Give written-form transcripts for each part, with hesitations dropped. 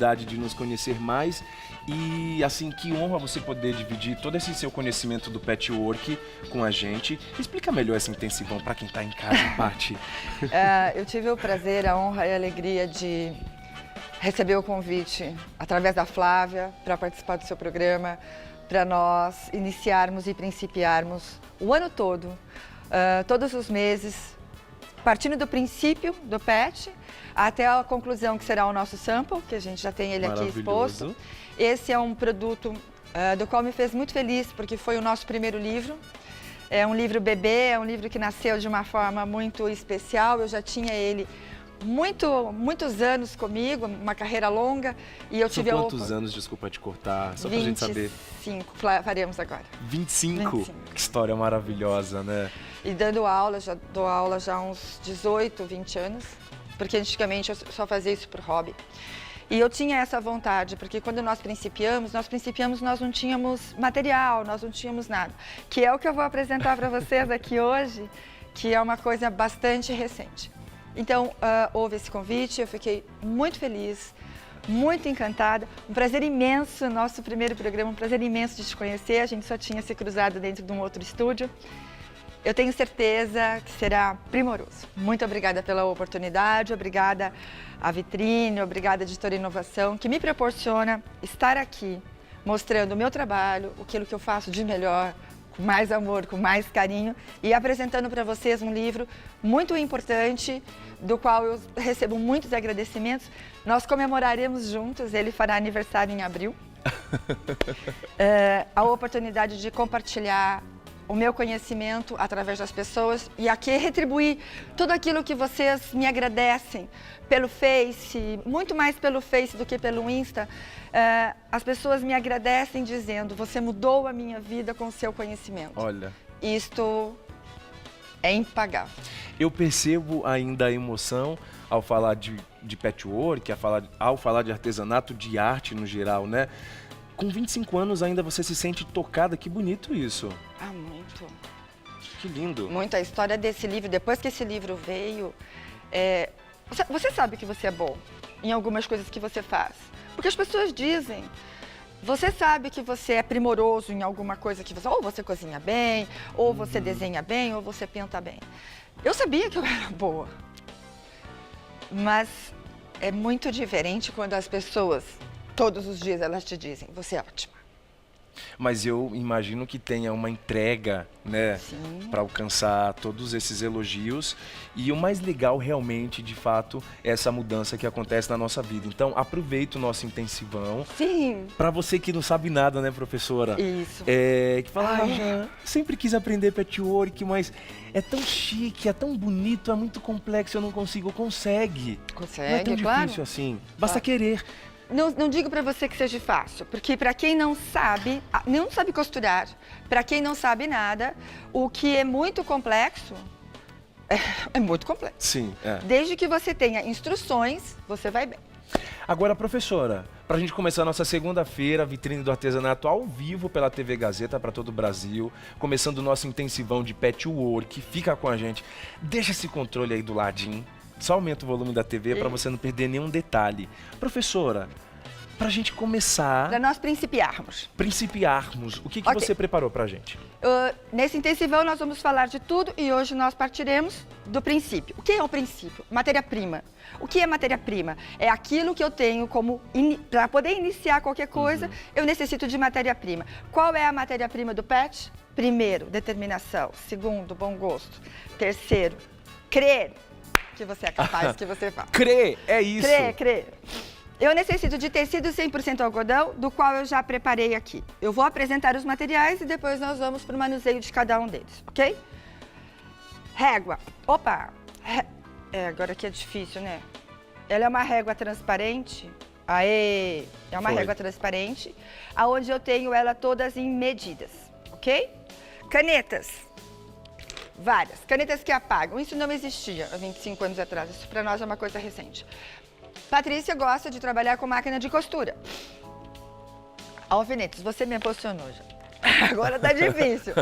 oportunidade de nos conhecer mais e, assim, que honra você poder dividir todo esse seu conhecimento do patchwork com a gente. Explica melhor essa intensivão para quem está em casa, Paty. Eu tive o prazer, a honra e a alegria de receber o convite através da Flávia para participar do seu programa, para nós iniciarmos e principiarmos o ano todo, todos os meses, partindo do princípio do PET até a conclusão que será o nosso sample, que a gente já tem ele aqui exposto. Esse é um produto do qual me fez muito feliz, porque foi o nosso primeiro livro. É um livro bebê, é um livro que nasceu de uma forma muito especial. Eu já tinha ele muitos anos comigo, uma carreira longa, e eu tive quantos anos, desculpa te cortar, só pra gente saber. 25, faremos agora. 25? Que história maravilhosa, né? E dando aula, já dou aula já há uns 18, 20 anos, porque antigamente eu só fazia isso por hobby. E eu tinha essa vontade, porque quando nós principiamos, nós não tínhamos material, nós não tínhamos nada. Que é o que eu vou apresentar para vocês aqui hoje, que é uma coisa bastante recente. Então, houve esse convite, eu fiquei muito feliz, muito encantada. Um prazer imenso, nosso primeiro programa, um prazer imenso de te conhecer. A gente só tinha se cruzado dentro de um outro estúdio. Eu tenho certeza que será primoroso. Muito obrigada pela oportunidade, obrigada à Vitrine, obrigada à Editora Inovação, que me proporciona estar aqui, mostrando o meu trabalho, aquilo que eu faço de melhor, com mais amor, com mais carinho, e apresentando para vocês um livro muito importante, do qual eu recebo muitos agradecimentos. Nós comemoraremos juntos, ele fará aniversário em abril. A oportunidade de compartilhar o meu conhecimento através das pessoas e aqui retribuir tudo aquilo que vocês me agradecem pelo Face, muito mais pelo Face do que pelo Insta. As pessoas me agradecem dizendo: você mudou a minha vida com o seu conhecimento. Olha. Isto é impagável. Eu percebo ainda a emoção ao falar de patchwork, ao falar de artesanato, de arte no geral, né? Com 25 anos ainda você se sente tocada, que bonito isso. Ah, muito. Que lindo. Muito. A história desse livro, depois que esse livro veio, você sabe que você é bom em algumas coisas que você faz. Porque as pessoas dizem, você sabe que você é primoroso em alguma coisa que você... Ou você cozinha bem, ou você desenha bem, ou você pinta bem. Eu sabia que eu era boa. Mas é muito diferente quando as pessoas, todos os dias, elas te dizem, você é ótima. Mas eu imagino que tenha uma entrega, né, para alcançar todos esses elogios. E o mais legal realmente, de fato, é essa mudança que acontece na nossa vida. Então, aproveita o nosso intensivão. Sim. Para você que não sabe nada, né, professora? Isso. Que fala, já sempre quis aprender patchwork, mas é tão chique, é tão bonito, é muito complexo, eu não consigo. Consegue. Consegue, não é tão claro. difícil assim. Basta querer. Não digo para você que seja fácil, porque para quem não sabe costurar, para quem não sabe nada, o que é muito complexo, é muito complexo. Sim, é. Desde que você tenha instruções, você vai bem. Agora, professora, para a gente começar a nossa segunda-feira, Vitrine do Artesanato ao vivo pela TV Gazeta para todo o Brasil, começando o nosso intensivão de patchwork, fica com a gente, deixa esse controle aí do ladinho. Só aumenta o volume da TV para você não perder nenhum detalhe. Professora, para a gente começar... Para nós principiarmos. O que você preparou para a gente? Nesse intensivão nós vamos falar de tudo e hoje nós partiremos do princípio. O que é o princípio? Matéria-prima. O que é matéria-prima? É aquilo que eu tenho como... Para poder iniciar qualquer coisa, eu necessito de matéria-prima. Qual é a matéria-prima do PET? Primeiro, determinação. Segundo, bom gosto. Terceiro, crer que você é capaz, que você faz. Crer, é isso. Crer. Eu necessito de tecido 100% algodão, do qual eu já preparei aqui. Eu vou apresentar os materiais e depois nós vamos para o manuseio de cada um deles, ok? Régua. Opa! Agora aqui é difícil, né? Ela é uma régua transparente. Aê! É uma régua transparente, aonde eu tenho ela todas em medidas, ok? Canetas. Várias. Canetas que apagam. Isso não existia há 25 anos atrás. Isso para nós é uma coisa recente. Patrícia gosta de trabalhar com máquina de costura. Alfinetes, você me emocionou já. Agora tá difícil.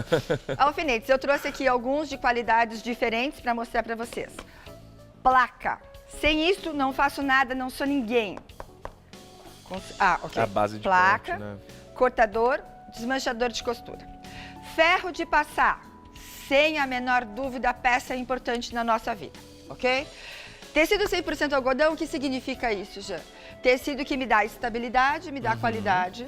Alfinetes, eu trouxe aqui alguns de qualidades diferentes para mostrar para vocês. Placa. Sem isso, não faço nada, não sou ninguém. Ok. A base de placa, corte, né? cortador, desmanchador de costura. Ferro de passar, sem a menor dúvida, a peça é importante na nossa vida, ok? Tecido 100% algodão, o que significa isso, Jean? Tecido que me dá estabilidade, me dá qualidade.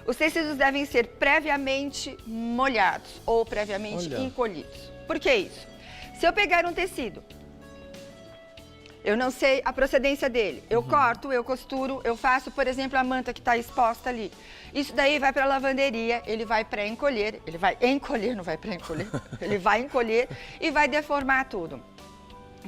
Os tecidos devem ser previamente molhados ou previamente encolhidos. Por que isso? Se eu pegar um tecido, eu não sei a procedência dele, eu corto, eu costuro, eu faço, por exemplo, a manta que está exposta ali. Isso daí vai para a lavanderia, ele vai pré-encolher, ele vai encolher, não vai pré-encolher, ele vai encolher e vai deformar tudo.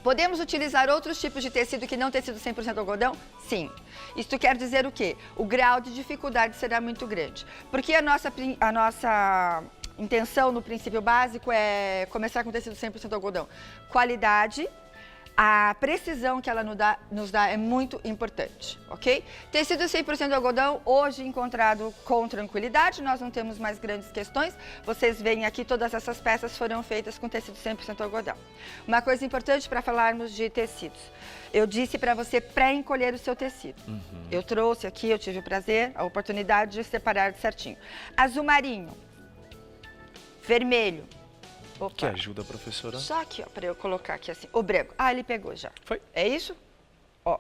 Podemos utilizar outros tipos de tecido que não tecido 100% algodão? Sim. Isso quer dizer o quê? O grau de dificuldade será muito grande. Porque a nossa intenção no princípio básico é começar com tecido 100% algodão. Qualidade, a precisão que ela nos dá é muito importante, ok? Tecido 100% algodão, hoje encontrado com tranquilidade, nós não temos mais grandes questões. Vocês veem aqui, todas essas peças foram feitas com tecido 100% algodão. Uma coisa importante para falarmos de tecidos. Eu disse para você pré-encolher o seu tecido. Eu trouxe aqui, eu tive o prazer, a oportunidade de separar certinho. Azul marinho, vermelho. Opa. Que ajuda, professora? Só aqui, ó, para eu colocar aqui assim. O branco. Ah, ele pegou já. Foi. É isso? Ó.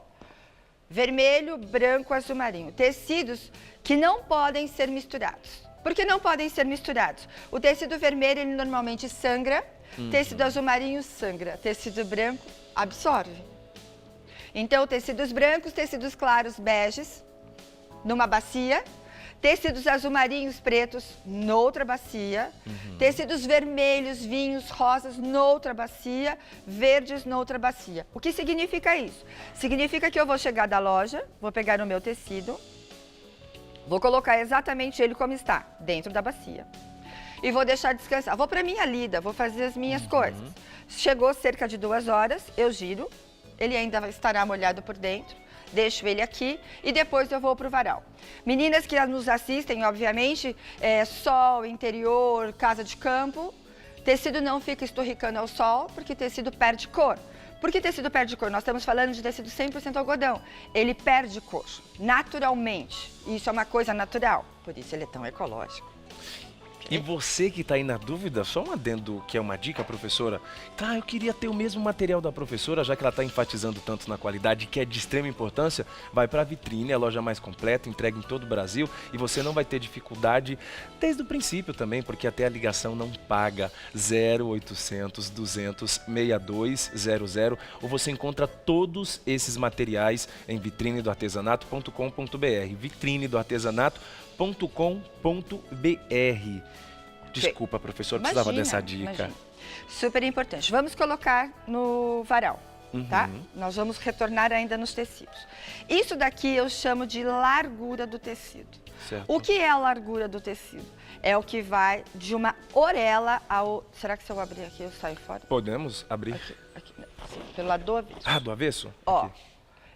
Vermelho, branco, azul marinho. Tecidos que não podem ser misturados. Por que não podem ser misturados? O tecido vermelho, ele normalmente sangra. Tecido azul marinho sangra. Tecido branco absorve. Então, tecidos brancos, tecidos claros, beges, numa bacia. Tecidos azul marinhos pretos, noutra bacia. Tecidos vermelhos, vinhos, rosas, noutra bacia. Verdes, noutra bacia. O que significa isso? Significa que eu vou chegar da loja, vou pegar o meu tecido, vou colocar exatamente ele como está, dentro da bacia. E vou deixar descansar. Vou para minha lida, vou fazer as minhas coisas. Chegou cerca de 2 horas, eu giro. Ele ainda estará molhado por dentro. Deixo ele aqui e depois eu vou para o varal. Meninas que nos assistem, obviamente, sol, interior, casa de campo, tecido não fica esturricando ao sol, porque tecido perde cor. Por que tecido perde cor? Nós estamos falando de tecido 100% algodão. Ele perde cor, naturalmente. Isso é uma coisa natural, por isso ele é tão ecológico. E você que está aí na dúvida, só um adendo que é uma dica, professora. Tá, eu queria ter o mesmo material da professora, já que ela está enfatizando tanto na qualidade, que é de extrema importância. Vai para a Vitrine, a loja mais completa, entrega em todo o Brasil e você não vai ter dificuldade desde o princípio também, porque até a ligação não paga. 0800 200 6200, ou você encontra todos esses materiais em vitrinedoartesanato.com.br. vitrinedoartesanato.com.br. Desculpa, professor, precisava dessa dica. Imagina. Super importante. Vamos colocar no varal, tá? Nós vamos retornar ainda nos tecidos. Isso daqui eu chamo de largura do tecido. Certo. O que é a largura do tecido? É o que vai de uma orelha ao... Será que se eu abrir aqui eu saio fora? Podemos abrir? Aqui, sim, pelo lado do avesso. Ah, do avesso? Ó. Aqui.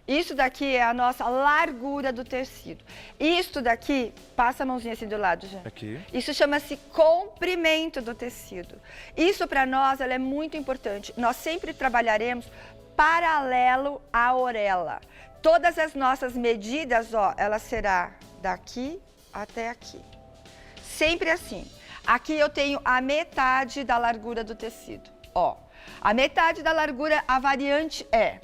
Isso daqui é a nossa largura do tecido. Isso daqui, passa a mãozinha assim do lado, já. Aqui. Isso chama-se comprimento do tecido. Isso para nós ela é muito importante. Nós sempre trabalharemos paralelo à orelha. Todas as nossas medidas, ó, ela será daqui até aqui. Sempre assim. Aqui eu tenho a metade da largura do tecido. Ó, a metade da largura, a variante é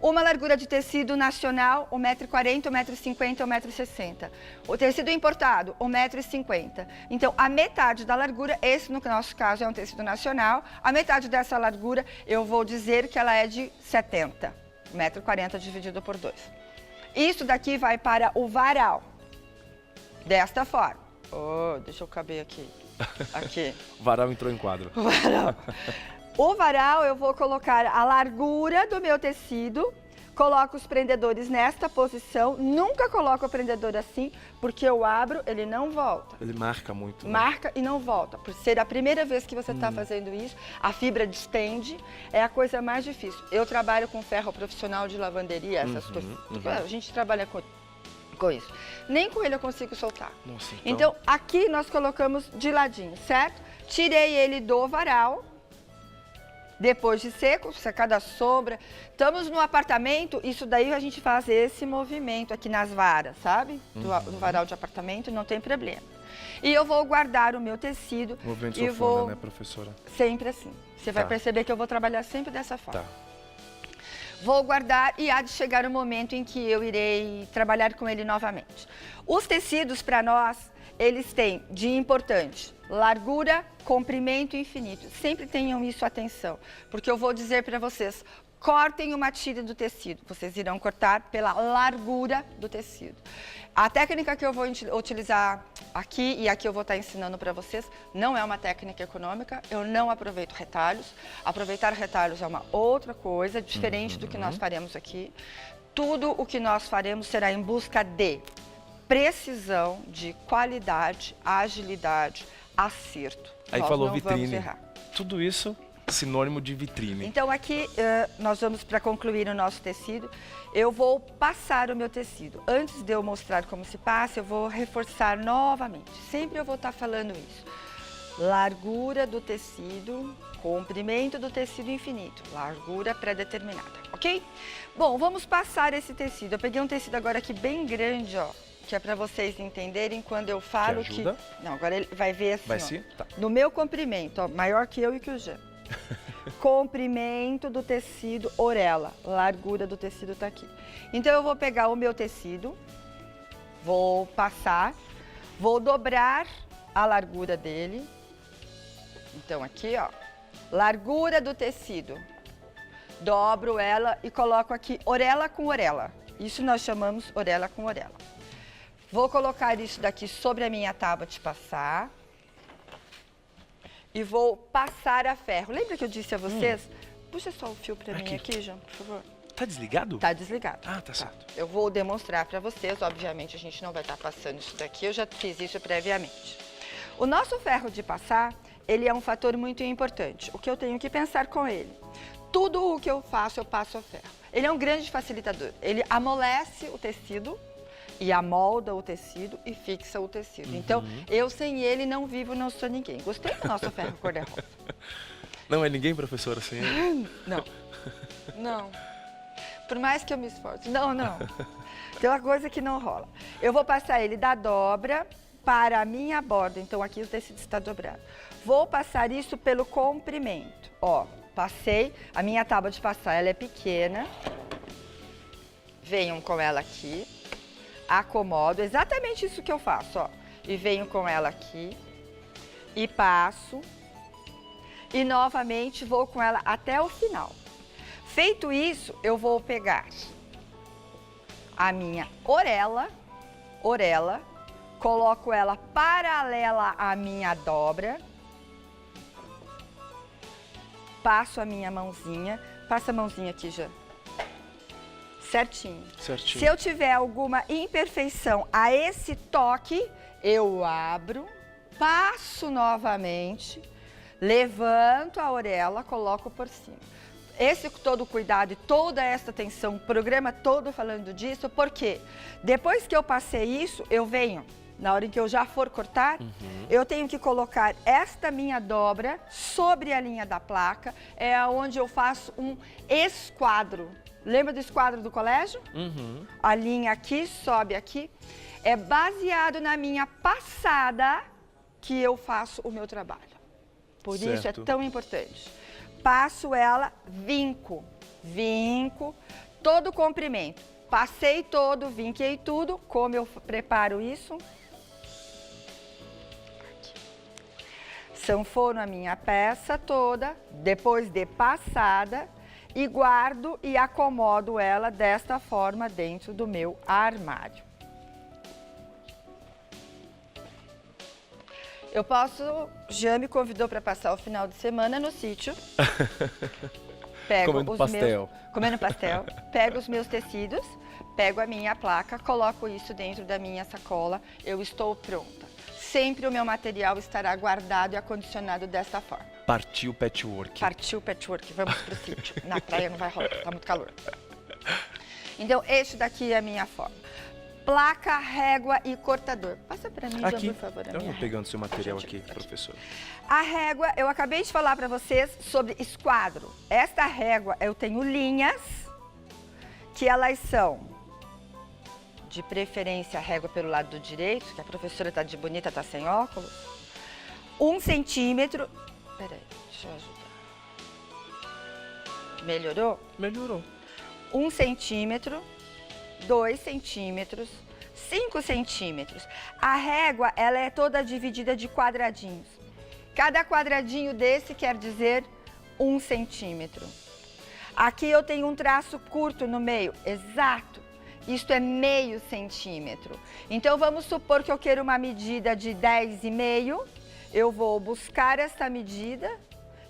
uma largura de tecido nacional, 1,40 m, 1,50 m, 1,60 m. O tecido importado, 1,50 m. Então, a metade da largura, esse no nosso caso é um tecido nacional, a metade dessa largura eu vou dizer que ela é de 70, 1,40 m dividido por 2. Isso daqui vai para o varal, desta forma. Oh, deixa eu caber aqui. Aqui. O varal entrou em quadro. O varal. O varal eu vou colocar a largura do meu tecido, coloco os prendedores nesta posição, nunca coloco o prendedor assim, porque eu abro, ele não volta. Ele marca muito, né? Marca e não volta. Por ser a primeira vez que você está fazendo isso, a fibra distende, é a coisa mais difícil. Eu trabalho com ferro profissional de lavanderia, essas coisas. A gente trabalha com isso. Nem com ele eu consigo soltar. Nossa, então, aqui nós colocamos de ladinho, certo? Tirei ele do varal. Depois de seco, secada a sobra. Estamos no apartamento, isso daí a gente faz esse movimento aqui nas varas, sabe? Do varal de apartamento, não tem problema. E eu vou guardar o meu tecido. Movimento e sanfona, vou né, professora? sempre assim. Você vai Tá. perceber que eu vou trabalhar sempre dessa forma. Tá. Vou guardar e há de chegar o momento em que eu irei trabalhar com ele novamente. Os tecidos, para nós, eles têm de importante largura, comprimento e infinito. Sempre tenham isso atenção, porque eu vou dizer para vocês, cortem uma tira do tecido. Vocês irão cortar pela largura do tecido. A técnica que eu vou utilizar aqui e aqui eu vou estar ensinando para vocês não é uma técnica econômica, eu não aproveito retalhos. Aproveitar retalhos é uma outra coisa, diferente do que nós faremos aqui. Tudo o que nós faremos será em busca de precisão, de qualidade, agilidade, acerto. Aí Nós falou não vitrine. vamos errar. Tudo isso sinônimo de vitrine. Então aqui nós vamos, para concluir o nosso tecido, eu vou passar o meu tecido. Antes de eu mostrar como se passa, eu vou reforçar novamente. Sempre eu vou estar falando isso. Largura do tecido, comprimento do tecido infinito, largura pré-determinada, ok? Bom, vamos passar esse tecido. Eu peguei um tecido agora aqui bem grande, ó, que é para vocês entenderem quando eu falo que... ajuda? Não, agora ele vai ver assim, Vai ó. sim? Tá. No meu comprimento, ó, maior que eu e que o Jean. Comprimento do tecido, orelha, largura do tecido tá aqui. Então eu vou pegar o meu tecido, vou passar, vou dobrar a largura dele. Então aqui, ó, largura do tecido. Dobro ela e coloco aqui orelha com orelha. Isso nós chamamos orelha com orelha. Vou colocar isso daqui sobre a minha tábua de passar. E vou passar a ferro. Lembra que eu disse a vocês? Puxa só o fio para mim aqui, João, por favor. Tá desligado? Tá desligado. Ah, tá certo. Eu vou demonstrar para vocês. Obviamente, a gente não vai estar passando isso daqui. Eu já fiz isso previamente. O nosso ferro de passar, ele é um fator muito importante. O que eu tenho que pensar com ele? Tudo o que eu faço, eu passo a ferro. Ele é um grande facilitador. Ele amolece o tecido e amolda o tecido e fixa o tecido. Então, eu sem ele não vivo, não sou ninguém. Gostei do nosso ferro cor-de-rosa. Não é ninguém, professora, sem ele? Não. Não. Por mais que eu me esforce. Não, não. Tem uma coisa que não rola. Eu vou passar ele da dobra para a minha borda. Então, aqui o tecido está dobrado. Vou passar isso pelo comprimento. Ó, passei. A minha tábua de passar, ela é pequena. Venham com ela aqui. Acomodo, exatamente isso que eu faço, ó. E venho com ela aqui. E passo. E novamente vou com ela até o final. Feito isso, eu vou pegar a minha orelha, coloco ela paralela à minha dobra, passo a minha mãozinha, passa a mãozinha aqui já, certinho. Certinho. Se eu tiver alguma imperfeição a esse toque, eu abro, passo novamente, levanto a orelha, coloco por cima. Esse todo cuidado e toda essa atenção, o programa todo falando disso, porque depois que eu passei isso, eu venho, na hora em que eu já for cortar, eu tenho que colocar esta minha dobra sobre a linha da placa, é onde eu faço um esquadro. Lembra do esquadro do colégio? A linha aqui, sobe aqui. É baseado na minha passada que eu faço o meu trabalho. Por isso é tão importante. Passo ela, vinco, todo o comprimento. Passei todo, vinquei tudo. Como eu preparo isso? Aqui. Sanfono a minha peça toda, depois de passada, e guardo e acomodo ela desta forma dentro do meu armário. Eu posso... Jean me convidou para passar o final de semana no sítio. Comendo pastel. Comendo pastel. Pego os meus tecidos, pego a minha placa, coloco isso dentro da minha sacola. Eu estou pronta. Sempre o meu material estará guardado e acondicionado dessa forma. Partiu patchwork. Partiu patchwork. Vamos pro sítio. Na praia não vai rolar, tá muito calor. Então, este daqui é a minha forma. placa, régua e cortador. Passa para mim, Aqui, Jean, por favor. eu vou pegando seu material Gente, aqui, professor. A régua, eu acabei de falar para vocês sobre esquadro. Esta régua, eu tenho linhas, que elas são, de preferência, a régua pelo lado do direito, que a professora tá de bonita, tá sem óculos. 1 centímetro. Peraí, deixa eu ajudar. Melhorou? Melhorou. 1 centímetro, 2 centímetros, 5 centímetros. A régua, ela é toda dividida de quadradinhos. Cada quadradinho desse quer dizer 1 centímetro. Aqui eu tenho um traço curto no meio, exato. Isto é meio centímetro. Então, vamos supor que eu quero uma medida de 10,5. Eu vou buscar essa medida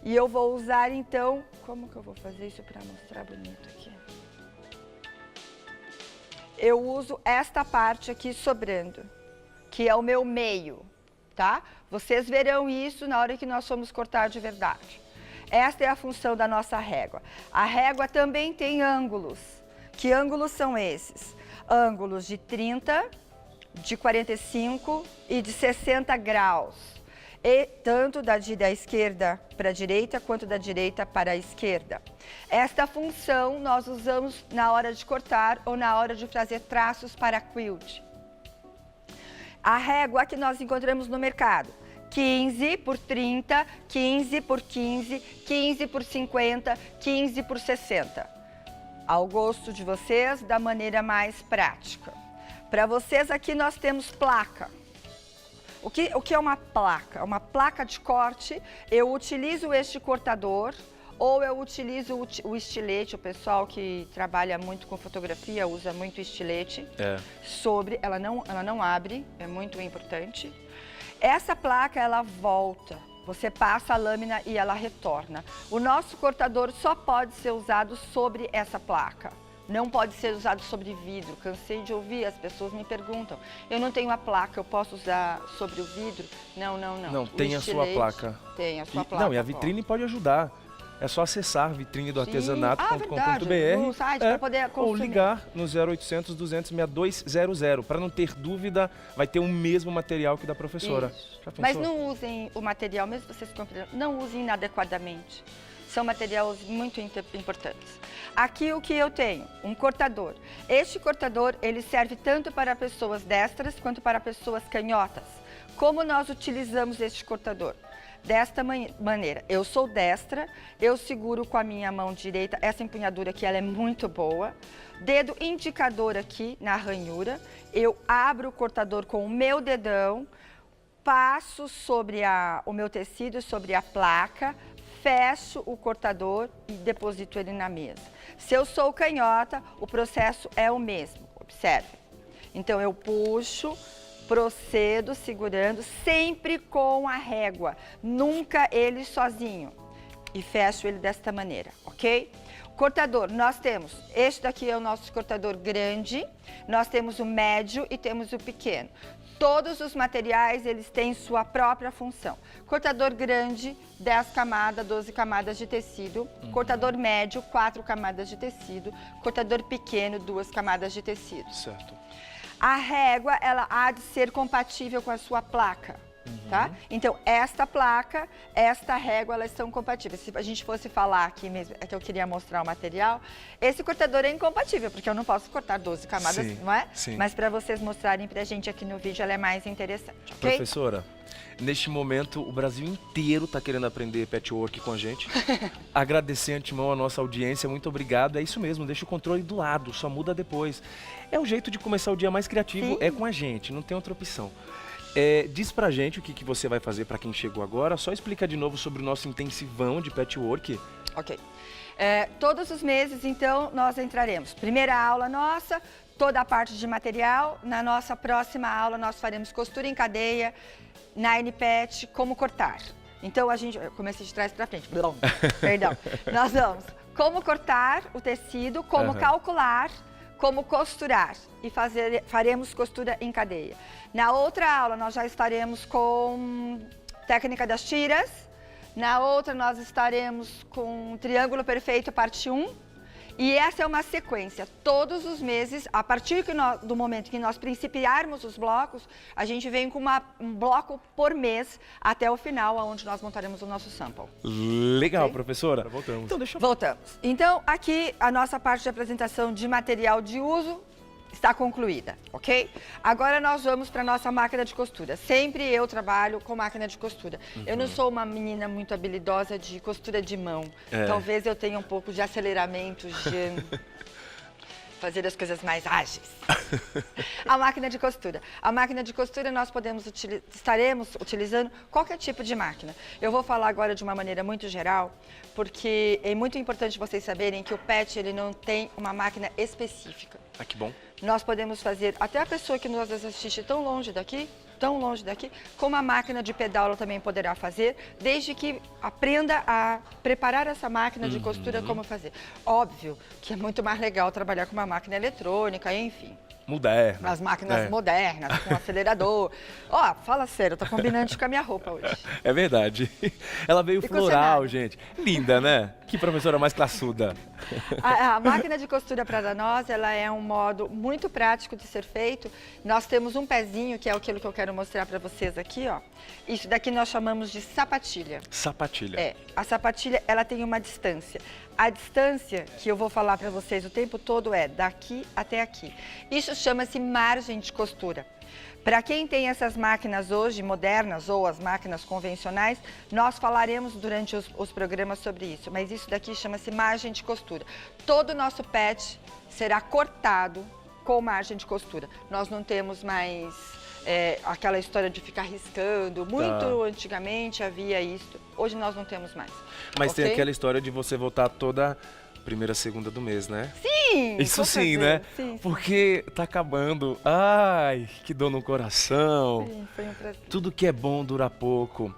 e eu vou usar, então... Como que eu vou fazer isso para mostrar bonito aqui? Eu uso esta parte aqui sobrando, que é o meu meio, tá? Vocês verão isso na hora que nós formos cortar de verdade. Esta é a função da nossa régua. A régua também tem ângulos. Que ângulos são esses? Ângulos de 30, de 45 e de 60 graus. E tanto da esquerda para a direita, quanto da direita para a esquerda. Esta função nós usamos na hora de cortar ou na hora de fazer traços para quilt. A régua que nós encontramos no mercado, 15 por 30, 15 por 15, 15 por 50, 15 por 60. Ao gosto de vocês, da maneira mais prática. Para vocês aqui nós temos placa. O que é uma placa? Uma placa de corte, eu utilizo este cortador ou eu utilizo o estilete. O pessoal que trabalha muito com fotografia usa muito estilete. Ela não abre, é muito importante. Essa placa, ela volta. Você passa a lâmina e ela retorna. O nosso cortador só pode ser usado sobre essa placa. Não pode ser usado sobre vidro. Cansei de ouvir, as pessoas me perguntam. Eu não tenho a placa, eu posso usar sobre o vidro? Não. Não, tem a sua placa. Tem a sua placa. Não, e a vitrine pode ajudar. É só acessar vitrinedoartesanato.com.br no site para poder consumir. Ou ligar no 0800 200 6200. Para não ter dúvida, vai ter o mesmo material que da professora. Já pensou? Mas não usem o material, mesmo vocês comprem, não usem inadequadamente. São materiais muito importantes. Aqui o que eu tenho? Um cortador. Este cortador, ele serve tanto para pessoas destras quanto para pessoas canhotas. Como nós utilizamos este cortador? Desta maneira, eu sou destra, eu seguro com a minha mão direita, essa empunhadura aqui ela é muito boa. Dedo indicador aqui na ranhura, eu abro o cortador com o meu dedão, passo sobre o meu tecido, sobre a placa, fecho o cortador e deposito ele na mesa. Se eu sou canhota, o processo é o mesmo, observe. Então eu puxo, procedo segurando, sempre com a régua, nunca ele sozinho. E fecho ele desta maneira, ok? Cortador, nós temos, este daqui é o nosso cortador grande, nós temos o médio e temos o pequeno. Todos os materiais, eles têm sua própria função. Cortador grande, 10 camadas, 12 camadas de tecido. Cortador médio, 4 camadas de tecido. Cortador pequeno, 2 camadas de tecido. Certo. A régua, ela há de ser compatível com a sua placa, tá? Então, esta placa, esta régua, elas são compatíveis. Se a gente fosse falar aqui mesmo, é que eu queria mostrar o material, esse cortador é incompatível, porque eu não posso cortar 12 camadas, sim, não é? Sim. Mas para vocês mostrarem pra gente aqui no vídeo, ela é mais interessante, ok? Professora, neste momento, o Brasil inteiro está querendo aprender patchwork com a gente. Agradecer antemão a nossa audiência, muito obrigado. É isso mesmo, deixa o controle do lado, só muda depois. É o jeito de começar o dia mais criativo, é com a gente, não tem outra opção. Diz pra gente o que você vai fazer para quem chegou agora, só explica de novo sobre o nosso intensivão de patchwork. Ok. Todos os meses, então, nós entraremos. Primeira aula nossa, toda a parte de material. Na nossa próxima aula, nós faremos costura em cadeia, nine patch, como cortar. Então, eu comecei de trás para frente, perdão. Nós vamos como cortar o tecido, como calcular, como costurar e faremos costura em cadeia. Na outra aula, nós já estaremos com técnica das tiras. Na outra, nós estaremos com triângulo perfeito, parte 1. E essa é uma sequência. Todos os meses, a partir do momento que nós principiarmos os blocos, a gente vem com um bloco por mês até o final, onde nós montaremos o nosso sample. Legal, Ok? professora. Agora voltamos. Então, deixa eu... Voltamos. Então, aqui a nossa parte de apresentação de material de uso está concluída, ok? Agora nós vamos para a nossa máquina de costura. Sempre eu trabalho com máquina de costura. Eu não sou uma menina muito habilidosa de costura de mão. Talvez eu tenha um pouco de aceleramento, de fazer as coisas mais ágeis. A máquina de costura. A máquina de costura nós estaremos utilizando qualquer tipo de máquina. Eu vou falar agora de uma maneira muito geral, porque é muito importante vocês saberem que o PET ele não tem uma máquina específica. Ah, que bom. Nós podemos fazer, até a pessoa que nos assiste tão longe daqui, com uma máquina de pedal ela também poderá fazer, desde que aprenda a preparar essa máquina de costura como fazer. Óbvio que é muito mais legal trabalhar com uma máquina eletrônica, enfim. Moderna. As máquinas modernas, com acelerador. Ó, fala sério, tá combinando com a minha roupa hoje. É verdade. Ela veio Ficou floral, cenário. gente. Linda, né? Que professora mais classuda. A máquina de costura para nós, ela é um modo muito prático de ser feito. Nós temos um pezinho, que é aquilo que eu quero mostrar para vocês aqui, ó. Isso daqui nós chamamos de sapatilha. Sapatilha. É, a sapatilha, ela tem uma distância. A distância que eu vou falar para vocês o tempo todo é daqui até aqui. Isso chama-se margem de costura. Para quem tem essas máquinas hoje, modernas ou as máquinas convencionais, nós falaremos durante os programas sobre isso, mas isso daqui chama-se margem de costura. Todo o nosso PET será cortado com margem de costura. Nós não temos mais aquela história de ficar riscando. Muito antigamente havia isso, hoje nós não temos mais. Mas Ok? tem aquela história de você voltar toda primeira, segunda do mês, né? Sim! Isso vou sim, fazer. né? Sim, Porque tá acabando. Ai, que dor no coração. sim, foi um prazer. Tudo que é bom dura pouco.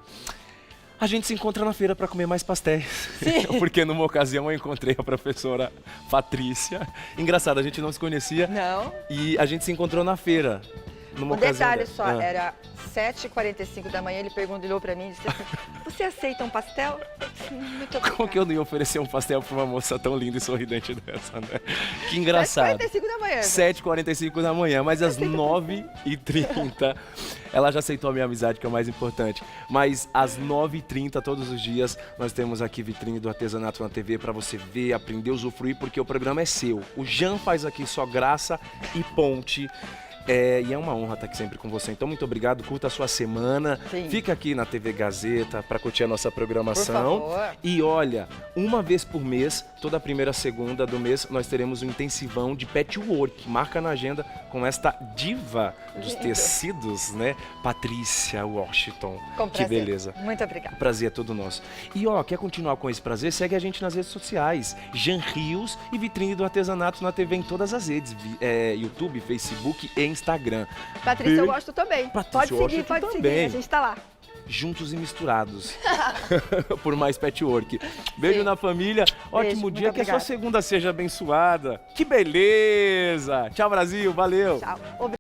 A gente se encontra na feira para comer mais pastéis. Sim. Porque numa ocasião eu encontrei a professora Patrícia. Engraçado, a gente não se conhecia. Não. E a gente se encontrou na feira. Numa Um ocasião detalhe dessa. só, Ah. era 7h45 da manhã, ele perguntou para mim e disse assim, você aceita um pastel? Muito obrigada. Como que eu não ia oferecer um pastel para uma moça tão linda e sorridente dessa, né? Que engraçado. 7h45 da manhã. 7h45 da manhã, mas às 9h30 ela já aceitou a minha amizade, que é o mais importante. Mas às 9h30 todos os dias nós temos aqui Vitrine do Artesanato na TV para você ver, aprender, usufruir, porque o programa é seu. O Jean faz aqui só graça e ponte. E é uma honra estar aqui sempre com você. Então, muito obrigado. Curta a sua semana. Sim. Fica aqui na TV Gazeta para curtir a nossa programação. Por favor. E olha, uma vez por mês, toda primeira segunda do mês, nós teremos um intensivão de patchwork. Marca na agenda com esta diva dos Lindo. tecidos, né? Patrícia Washington. Com Que prazer. beleza. Muito obrigada. O prazer é todo nosso. E ó, quer continuar com esse prazer? Segue a gente nas redes sociais. Jean Rios e Vitrine do Artesanato na TV em todas as redes. YouTube, Facebook e Instagram. Patrícia, Beijo. eu gosto também. Patrícia, Pode eu seguir, gosto pode seguir. também. A gente tá lá. Juntos e misturados. Por mais patchwork. Beijo Sim. na família. Ótimo muito dia. Que a sua obrigada. segunda seja abençoada. Que beleza. Tchau, Brasil. Valeu. Tchau.